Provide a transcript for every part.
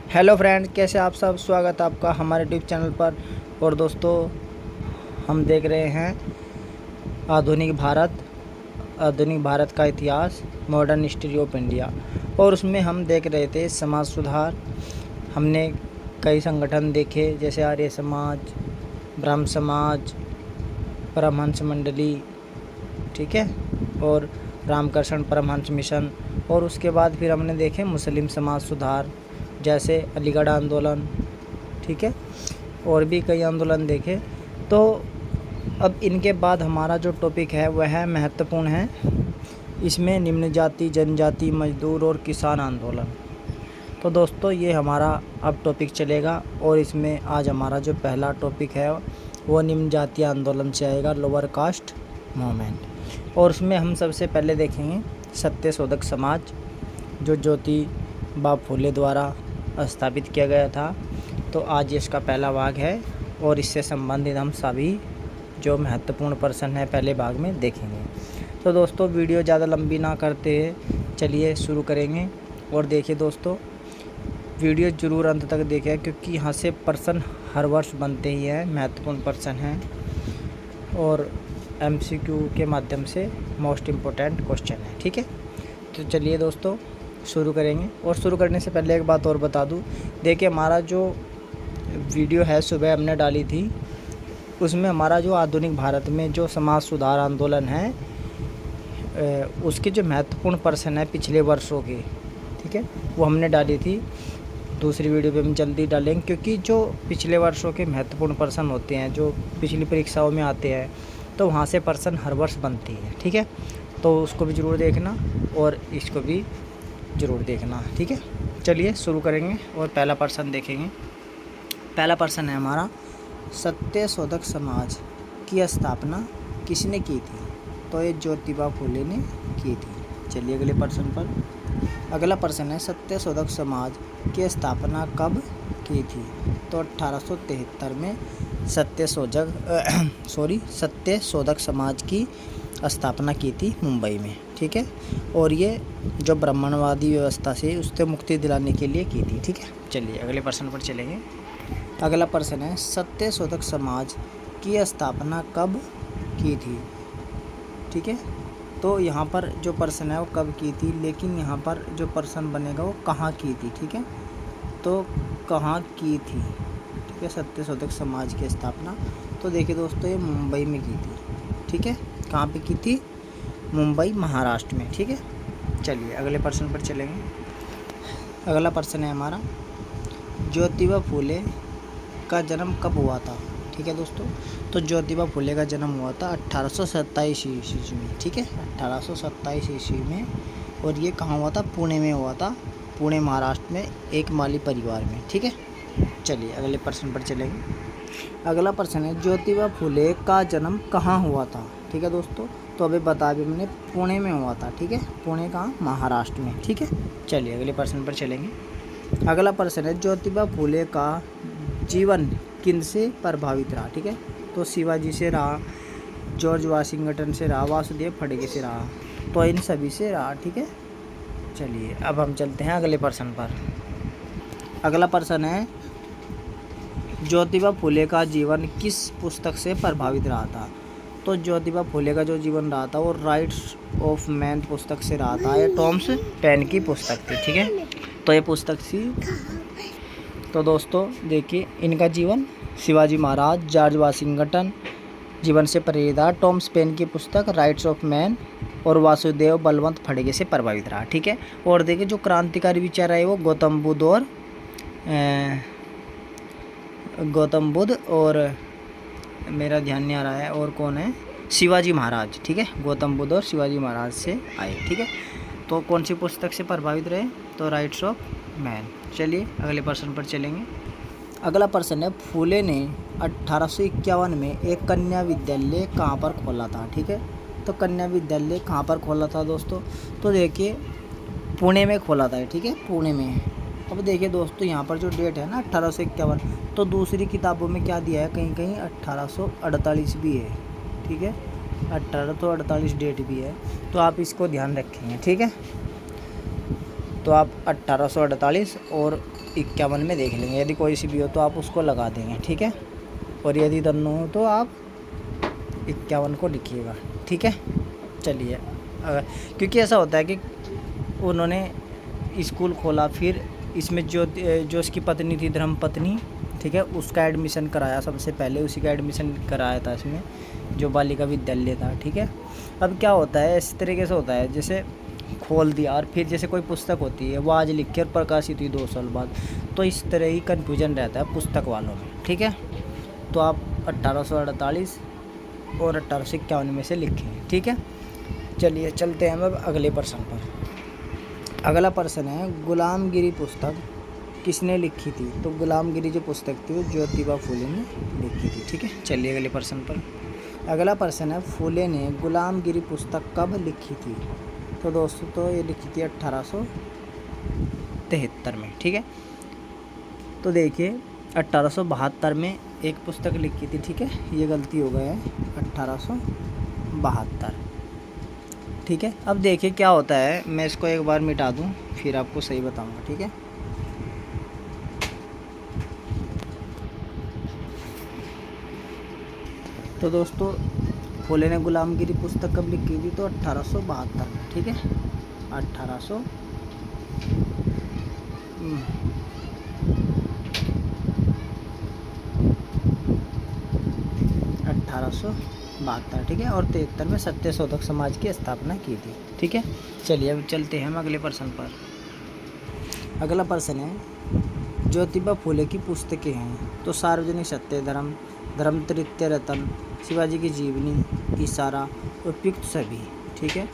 Hello friend, कैसे आप सब। स्वागत है आपका हमारे यूट्यूब चैनल पर। और दोस्तों, हम देख रहे हैं आधुनिक भारत का इतिहास, मॉडर्न हिस्ट्री ऑफ इंडिया। और उसमें हम देख रहे थे समाज सुधार। हमने कई संगठन देखे, जैसे आर्य समाज, ब्रह्म समाज, परमहंस मंडली, ठीक है, और रामकृष्ण परमहंस मिशन। और उसके बाद फिर हमने देखे मुस्लिम समाज सुधार, जैसे अलीगढ़ आंदोलन, ठीक है, और भी कई आंदोलन देखे। तो अब इनके बाद हमारा जो टॉपिक है वह महत्वपूर्ण है। इसमें निम्न जाति, जनजाति, मजदूर और किसान आंदोलन। तो दोस्तों, ये हमारा अब टॉपिक चलेगा। और इसमें आज हमारा जो पहला टॉपिक है वो निम्न जाति आंदोलन से आएगा, लोअर कास्ट मूवमेंट। और उसमें हम सबसे पहले देखेंगे सत्यशोधक समाज, जो ज्योतिबा फुले द्वारा स्थापित किया गया था। तो आज इसका पहला भाग है और इससे संबंधित हम सभी जो महत्वपूर्ण पर्सन है पहले भाग में देखेंगे। तो दोस्तों, वीडियो ज़्यादा लंबी ना करते हैं, चलिए शुरू करेंगे। और देखिए दोस्तों, वीडियो ज़रूर अंत तक देखें, क्योंकि यहाँ से पर्सन हर वर्ष बनते ही हैं, महत्वपूर्ण पर्सन हैं और MCQ के माध्यम से मोस्ट इम्पोर्टेंट क्वेश्चन है, ठीक है। तो चलिए दोस्तों शुरू करेंगे। और शुरू करने से पहले एक बात और बता दूं, देखिए हमारा जो वीडियो है सुबह हमने डाली थी, उसमें हमारा जो आधुनिक भारत में जो समाज सुधार आंदोलन है उसके जो महत्वपूर्ण पर्सन है पिछले वर्षों के, ठीक है, वो हमने डाली थी। दूसरी वीडियो पे हम जल्दी डालेंगे, क्योंकि जो पिछले वर्षों के महत्वपूर्ण पर्सन होते हैं जो पिछली परीक्षाओं में आते हैं, तो वहाँ से पर्सन हर वर्ष बनती है, ठीक है। तो उसको भी ज़रूर देखना और इसको भी ज़रूर देखना, ठीक है। चलिए शुरू करेंगे और पहला पर्सन देखेंगे। पहला पर्सन है हमारा, सत्यशोधक समाज की स्थापना किसने की थी? तो ये ज्योतिबा फुले ने की थी। चलिए अगले पर्सन पर। अगला पर्सन है, सत्यशोधक समाज की स्थापना कब की थी? तो 1873 में सत्यशोधक समाज की स्थापना की थी मुंबई में, ठीक है। और ये जो ब्राह्मणवादी व्यवस्था से उससे मुक्ति दिलाने के लिए की थी, ठीक है। चलिए अगले पर्सन पर चलेंगे। अगला पर्सन है, सत्यशोधक समाज की स्थापना कब की थी? ठीक है। तो यहाँ पर जो पर्सन है वो कब की थी, लेकिन यहाँ पर जो पर्सन बनेगा वो कहाँ की थी, ठीक है। तो कहाँ की थी, ठीक है, सत्यशोधक समाज की स्थापना। तो देखिए दोस्तों, ये मुंबई में की थी, ठीक है। कहाँ पे की थी? मुंबई, महाराष्ट्र में, ठीक है। चलिए अगले पर्सन पर चलेंगे। अगला पर्सन है हमारा, ज्योतिबा फुले का जन्म कब हुआ था? ठीक है दोस्तों, तो ज्योतिबा फुले का जन्म हुआ था 1827 ईस्वी में, ठीक है, 1827 ईस्वी में। और ये कहाँ हुआ था? पुणे में हुआ था, पुणे महाराष्ट्र में, एक माली परिवार में, ठीक है। चलिए अगले पर्सन पर चलेंगे। अगला पर्सन है, ज्योतिबा फुले का जन्म कहाँ हुआ था? ठीक है दोस्तों, तो अभी बता भी मैंने, पुणे में हुआ था, ठीक है। पुणे कहाँ? महाराष्ट्र में, ठीक है। चलिए अगले पर्सन पर चलेंगे। अगला पर्सन है, ज्योतिबा फुले का जीवन किनसे प्रभावित रहा? ठीक है, तो शिवाजी से रहा, जॉर्ज वाशिंगटन से रहा, वासुदेव फड़के से रहा, तो इन सभी से रहा, ठीक है। चलिए अब हम चलते हैं अगले पर्सन पर। अगला पर्सन है, ज्योतिबा फुले का जीवन किस पुस्तक से प्रभावित रहा था? तो ज्योतिबा फुले का जो जीवन रहा था वो राइट्स ऑफ मैन पुस्तक से रहा था। ये टॉमस पेन की पुस्तक थी, ठीक है। तो ये पुस्तक थी। तो दोस्तों देखिए, इनका जीवन शिवाजी महाराज, जॉर्ज वाशिंगटन जीवन से प्रेरित रहा, टॉमस पेन की पुस्तक राइट्स ऑफ मैन और वासुदेव बलवंत फड़के से प्रभावित रहा, ठीक है। और देखिए, जो क्रांतिकारी विचार है वो गौतम बुद्ध और मेरा ध्यान नहीं आ रहा है और कौन है, शिवाजी महाराज, ठीक है। गौतम बुद्ध और शिवाजी महाराज से आए, ठीक है। तो कौन सी पुस्तक से प्रभावित रहे? तो राइट्स ऑफ मैन। चलिए अगले पर्सन पर चलेंगे। अगला पर्सन है, फुले ने 1851 में एक कन्या विद्यालय कहाँ पर खोला था? ठीक है, तो कन्या विद्यालय कहाँ पर खोला था दोस्तों? तो देखिए, पुणे में खोला था, ठीक है, पुणे में। अब देखिए दोस्तों, यहाँ पर जो डेट है ना 1851, तो दूसरी किताबों में क्या दिया है, कहीं कहीं 1848 भी है, ठीक है, 1848 डेट भी है, तो आप इसको ध्यान रखेंगे, ठीक है। तो आप 1848 और 51 में देख लेंगे, यदि कोई सी भी हो तो आप उसको लगा देंगे, ठीक है। और यदि दोनों हो तो आप 51 को लिखिएगा, ठीक है। चलिए, क्योंकि ऐसा होता है कि उन्होंने स्कूल खोला, फिर इसमें जो उसकी पत्नी थी, धर्मपत्नी, ठीक है, उसका एडमिशन कराया, सबसे पहले उसी का एडमिशन कराया था इसमें, जो बालिका विद्यालय था, ठीक है। अब क्या होता है, इस तरीके से होता है, जैसे खोल दिया और फिर जैसे कोई पुस्तक होती है वो आज लिख के और प्रकाशित हुई 2 साल बाद, तो इस तरह ही कन्फ्यूजन रहता है पुस्तक वालों में, ठीक है। तो आप 1848 और 1851 में से लिखें, ठीक है। चलिए चलते हैं अब अगले प्रश्न पर। अगला प्रश्न है, गुलामगिरी पुस्तक किसने लिखी थी? तो गुलामगिरी जो पुस्तक थी वो ज्योतिबा फूले ने लिखी थी, ठीक है। चलिए अगले प्रश्न पर। अगला प्रश्न है, फूले ने गुलामगिरी पुस्तक कब लिखी थी? तो दोस्तों तो ये लिखी थी 1873 में, ठीक है। तो देखिए 1872 में एक पुस्तक लिखी थी, ठीक है, ये गलती हो गया है, 1872, ठीक है। अब देखिए क्या होता है, मैं इसको एक बार मिटा दूं फिर आपको सही बताऊंगा, ठीक है। तो दोस्तों फूले ने गुलामगिरी पुस्तक कब लिखी थी? तो 1872 में, ठीक है, 1872, ठीक है। और 73 में सत्यशोधक समाज की स्थापना की थी, ठीक है। चलिए अब चलते हैं हम अगले प्रश्न पर। अगला प्रश्न है, ज्योतिबा फूले की पुस्तकें हैं तो सार्वजनिक सत्य, धर्म, धर्म तृतीय रतन, शिवाजी की जीवनी, इशारा, उपयुक्त सभी, ठीक है।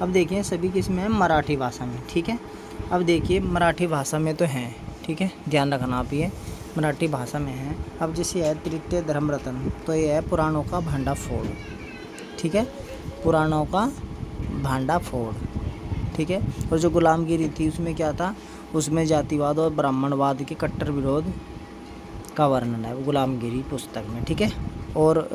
अब देखिए सभी किस में है? मराठी भाषा में, ठीक है। अब देखिए मराठी भाषा में तो हैं, ठीक है, ध्यान रखना आप ये मराठी भाषा में है। अब जैसे है तृतीय धर्म रत्न, तो ये है पुराणों का भांडाफोड़, ठीक है, पुराणों का भांडाफोड़, ठीक है। और जो गुलामगिरी थी उसमें क्या था? उसमें जातिवाद और ब्राह्मणवाद के कट्टर विरोध का वर्णन है गुलामगिरी पुस्तक में, ठीक है। और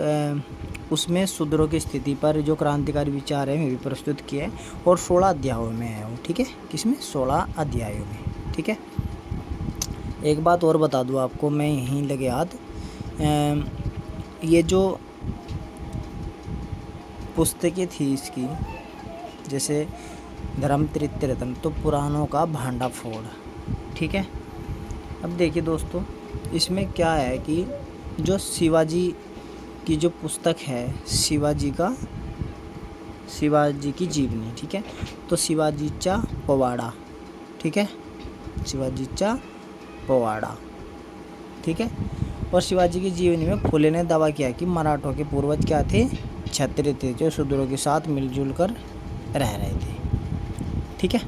उसमें शूद्रों की स्थिति पर जो क्रांतिकारी विचार है वे भी प्रस्तुत किए हैं, और 16 अध्यायों में है वो, ठीक है। किसमें? 16 अध्यायों में, ठीक है। एक बात और बता दूं आपको मैं यहीं लगे हाथ, ये जो पुस्तकें थी इसकी, जैसे धर्म तृतीय रत्न, तो पुराणों का भांडाफोड़, ठीक है। अब देखिए दोस्तों इसमें क्या है कि जो शिवाजी की जो पुस्तक है, शिवाजी की जीवनी, ठीक है, तो शिवाजीचा पोवाडा, ठीक है, शिवाजीचा पोवाडा, ठीक है। और शिवाजी की जीवनी में फूले ने दावा किया कि मराठों के पूर्वज क्या थे? क्षत्रिय थे, जो शूद्रों के साथ मिलजुल कर रह रहे थे, ठीक है।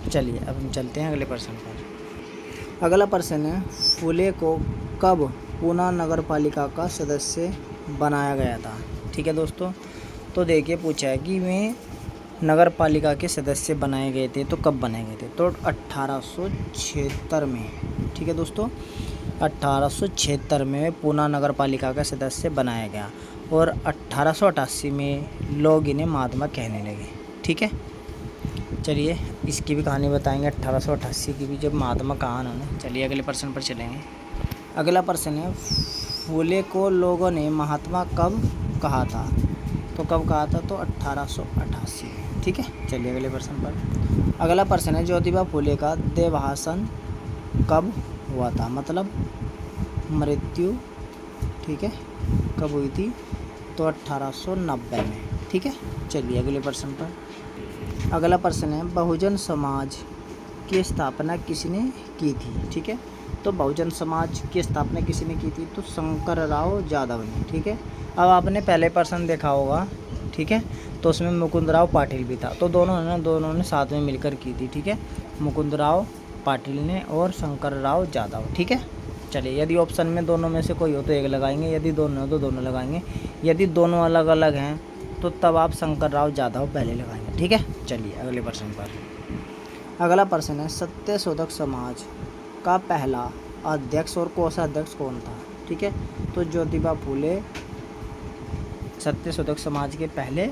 चलिए अब हम चलते हैं अगले प्रश्न पर। अगला प्रश्न है, फूले को कब पूना नगर पालिका का सदस्य बनाया गया था? ठीक है दोस्तों, तो देखिए पूछा है कि वे नगर पालिका के सदस्य बनाए गए थे, तो कब बनाए गए थे? तो 1876 में, ठीक है दोस्तों, 1876 में पूना नगर पालिका का सदस्य बनाया गया, और 1888 में लोग इन्हें महात्मा कहने लगे, ठीक है। चलिए इसकी भी कहानी बताएंगे, 1888 की भी, जब महात्मा कहा उन्होंने। चलिए अगले प्रश्न पर चलेंगे। अगला प्रश्न है, फूले को लोगों ने महात्मा कब कहा था? तो कब कहा था? तो 1888, ठीक है। चलिए अगले प्रश्न पर। अगला प्रश्न है, ज्योतिबा फूले का देहावसान कब हुआ था? मतलब मृत्यु, ठीक है, कब हुई थी? तो 1890 में, ठीक है। चलिए अगले प्रश्न पर। अगला प्रश्न है, बहुजन समाज की स्थापना किसने की थी? ठीक है, तो बहुजन समाज की स्थापना किसने की थी? तो शंकरराव जाधव ने, ठीक है। अब आपने पहले प्रश्न देखा होगा, ठीक है, तो उसमें मुकुंदराव पाटिल भी था, तो दोनों ने साथ में मिलकर की थी, ठीक है, मुकुंदराव पाटिल ने और शंकरराव जाधव, ठीक है। चलिए यदि ऑप्शन में दोनों में से कोई हो तो एक लगाएंगे, यदि दोनों हो तो दोनों लगाएंगे, यदि दोनों अलग अलग हैं तो तब आप शंकरराव जाधव पहले लगाएंगे, ठीक है। चलिए अगले प्रश्न पर। अगला प्रश्न है, सत्यशोधक समाज का पहला अध्यक्ष और कोषाध्यक्ष कौन था? ठीक है, तो ज्योतिबा फूले सत्यशोधक समाज के पहले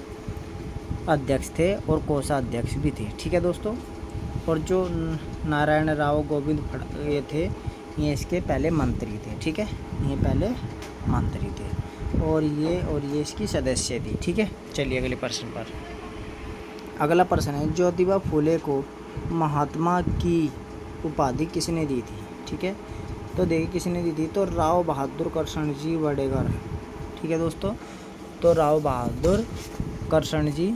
अध्यक्ष थे और कोषाध्यक्ष भी थे, ठीक है दोस्तों। और जो नारायण राव गोविंद ये थे, ये इसके पहले मंत्री थे, ठीक है, ये पहले मंत्री थे और ये इसकी सदस्य थी, ठीक है। चलिए अगले प्रश्न पर। अगला प्रश्न है, ज्योतिबा फुले को महात्मा की उपाधि किसने दी थी, ठीक है। तो देखिए किसने दी थी, तो राव बहादुर करसनजी वडेकर, ठीक है दोस्तों। तो राव बहादुर करसनजी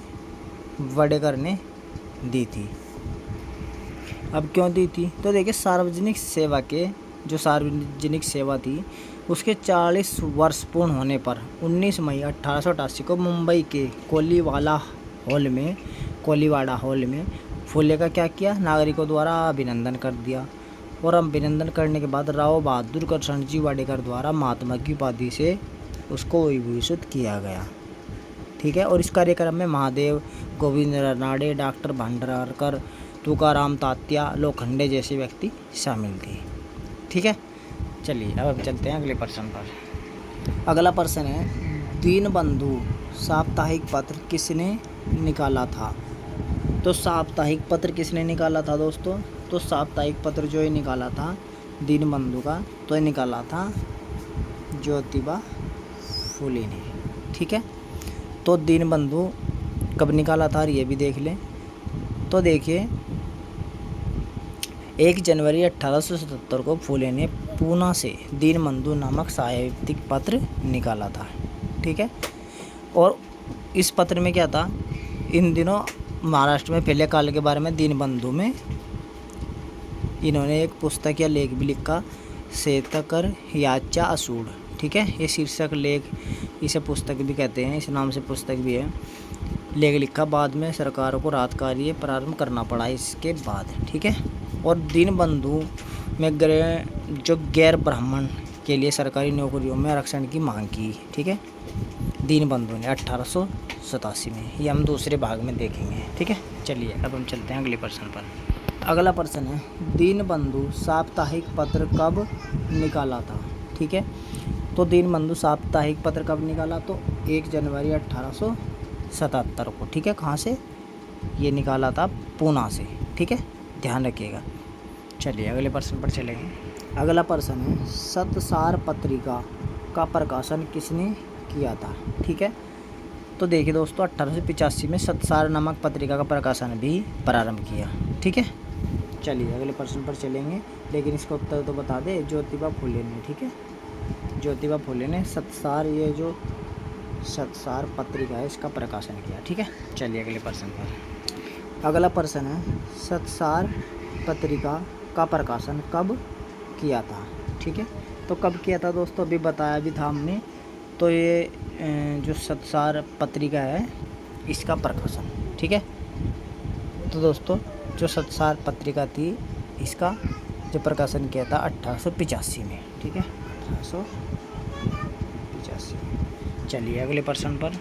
वडेकर ने दी थी। अब क्यों दी थी, तो देखिए सार्वजनिक सेवा थी उसके 40 वर्ष पूर्ण होने पर 19 मई 1888 को मुंबई के कोलीवाड़ा हॉल में फुले का क्या किया, नागरिकों द्वारा अभिनंदन कर दिया। और अभिनंदन करने के बाद राव बहादुर करसनजी वाडेकर द्वारा महात्मा की उपाधि से उसको विभूषित किया गया, ठीक है। और इस कार्यक्रम में महादेव, गोविंद रानडे, डॉक्टर भंडारकर, तुकाराम तात्या, लोखंडे जैसे व्यक्ति शामिल थे, ठीक है। चलिए अब हम चलते हैं अगले प्रश्न पर। अगला प्रश्न है, दीनबंधु साप्ताहिक पत्र किसने निकाला था। तो साप्ताहिक पत्र किसने निकाला था दोस्तों, तो साप्ताहिक पत्र जो ये निकाला था दीनबंधु का, तो ये निकाला था ज्योतिबा फुले ने, ठीक है। तो दीनबंधु कब निकाला था ये भी देख लें। तो देखिए 1 जनवरी 1877 को फुले ने पूना से दीनबंधु नामक साहित्यिक पत्र निकाला था, ठीक है। और इस पत्र में क्या था, इन दिनों महाराष्ट्र में पहले काल के बारे में दीनबंधु में इन्होंने एक पुस्तक या लेख भी लिखा, शेतकर याचा असूड, ठीक है। ये शीर्षक लेख, इसे पुस्तक भी कहते हैं, इस नाम से पुस्तक भी है, लेख लिखा। बाद में सरकारों को राहत कार्य प्रारंभ करना पड़ा इसके बाद, ठीक है। और दीनबंधु में जो गैर ब्राह्मण के लिए सरकारी नौकरियों में आरक्षण की मांग की, ठीक है, दीनबंधु ने 1887 में। ये हम दूसरे भाग में देखेंगे, ठीक है। चलिए अब हम चलते हैं अगले प्रश्न पर। अगला प्रश्न है, दीनबंधु साप्ताहिक पत्र कब निकाला था, ठीक है। तो दीनबंधु साप्ताहिक पत्र कब निकाला, तो 1 जनवरी 1877 को, ठीक है। कहाँ से ये निकाला था, पूना से, ठीक है, ध्यान रखिएगा। चलिए अगले प्रश्न पर चलेंगे। अगला प्रश्न है, सतसार पत्रिका का प्रकाशन किसने किया था, ठीक है। तो देखिए दोस्तों 1885 में सतसार नामक पत्रिका का प्रकाशन भी प्रारंभ किया, ठीक है। चलिए अगले प्रश्न पर चलेंगे, लेकिन इसका उत्तर तो बता दें, ज्योतिबा फुले ने, ठीक है। ज्योतिबा फुले ने सतसार, ये जो सतसार पत्रिका है इसका प्रकाशन किया, ठीक है। चलिए अगले प्रश्न पर। अगला प्रश्न है, सतसार पत्रिका का प्रकाशन कब किया था, ठीक है। तो कब किया था दोस्तों, अभी बताया भी था हमने। तो ये जो सतसार पत्रिका है इसका प्रकाशन, ठीक है। तो दोस्तों जो सतसार पत्रिका थी इसका जो प्रकाशन किया था 1885 में, ठीक है, 1885। चलिए अगले प्रश्न पर।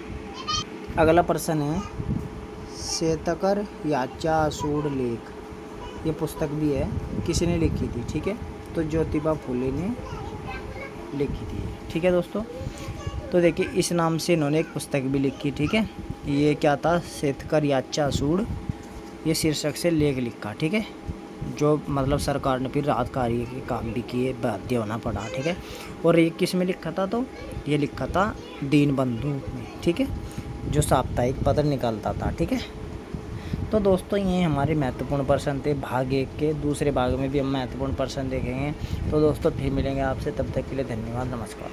अगला प्रश्न है, शेतकर याचा असूड लेख, ये पुस्तक भी है, किसने लिखी थी, ठीक है। तो ज्योतिबा फुले ने लिखी थी, ठीक है दोस्तों। तो देखिए इस नाम से इन्होंने एक पुस्तक भी लिखी, ठीक है। ये क्या था, शेतकर याचा असूड, ये शीर्षक से लेख लिखा, ठीक है। जो मतलब सरकार ने फिर राहत कार्य के काम भी किए, बाध्य होना पड़ा, ठीक है। और ये किस में लिखा था, तो ये लिखा था दीनबंधु में, ठीक है, जो साप्ताहिक पत्र निकालता था, ठीक है। तो दोस्तों ये हमारे महत्वपूर्ण प्रश्न थे भाग 1 के। दूसरे भाग में भी हम महत्वपूर्ण प्रश्न देखेंगे। तो दोस्तों फिर मिलेंगे आपसे, तब तक के लिए धन्यवाद, नमस्कार।